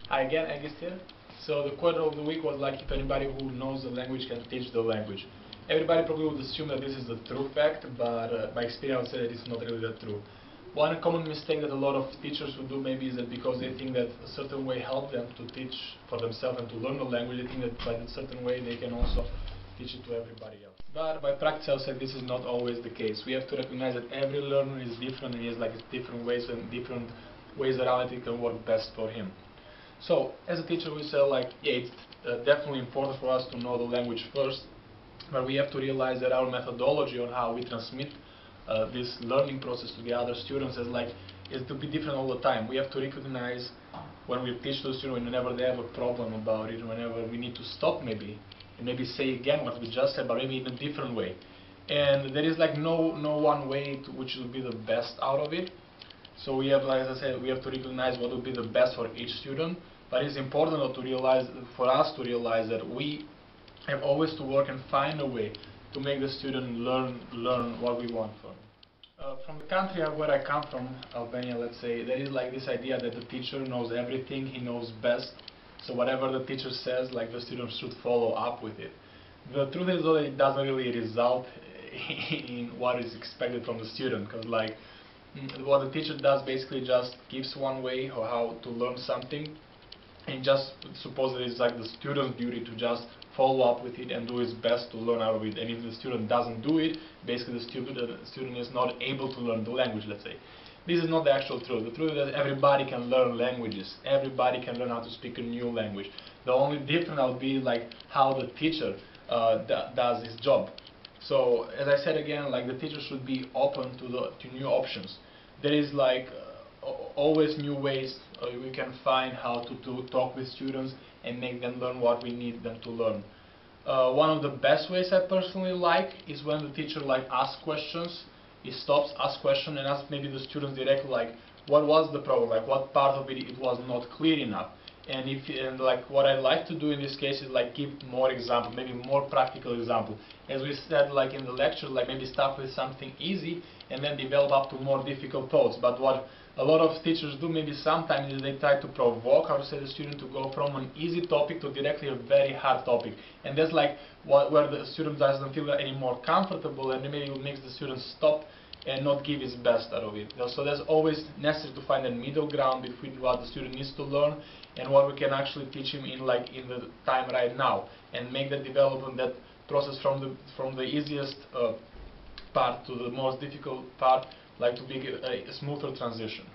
Hi again, Agis here. So the quote of the week was like, if anybody who knows the language can teach the language. Everybody probably would assume that this is the true fact, but by experience I would say that it's not really that true. One common mistake that a lot of teachers would do maybe is that because they think that a certain way helps them to teach for themselves and to learn the language, they think that by a certain way they can also teach it to everybody else. But by practice I would say this is not always the case. We have to recognize that every learner is different and he has like different ways around it can work best for him. So, as a teacher we say like, yeah, it's definitely important for us to know the language first, but we have to realize that our methodology on how we transmit this learning process to the other students is to be different all the time. We have to recognize when we teach to the student, whenever they have a problem about it, whenever we need to stop maybe, and maybe say again what we just said, but maybe in a different way. And there is like no one way which will be the best out of it. So we have, like as I said, we have to recognize what would be the best for each student. But it's important to realize, for us to realize that we have always to work and find a way to make the student learn what we want from them. From the country where I come from, Albania, let's say, there is like this idea that the teacher knows everything, he knows best. So whatever the teacher says, like the student should follow up with it. The truth is that it doesn't really result in what is expected from the student, because like what the teacher does basically just gives one way or how to learn something, and just suppose that it's like the student's duty to just follow up with it and do his best to learn out of it. And if the student doesn't do it, basically the student is not able to learn the language, let's say. This is not the actual truth. The truth is that everybody can learn languages. Everybody can learn how to speak a new language. The only difference will be like how the teacher does his job. So as I said again, like the teacher should be open to new options. There is like always new ways we can find how to talk with students and make them learn what we need them to learn. One of the best ways I personally like is when the teacher like asks questions. He stops, asks questions, and asks maybe the students directly like, what was the problem, like what part of it was not clear enough. And like what I like to do in this case is like give more example, maybe more practical example. As we said like in the lecture, like maybe start with something easy and then develop up to more difficult thoughts. But what a lot of teachers do maybe sometimes is they try to provoke, how to say, the student to go from an easy topic to directly a very hard topic. And that's like where the student doesn't feel any more comfortable, and maybe it makes the student stop and not give his best out of it. So there's always necessary to find a middle ground between what the student needs to learn and what we can actually teach him in the time right now, and make that development, that process from the easiest part to the most difficult part, like to be a smoother transition.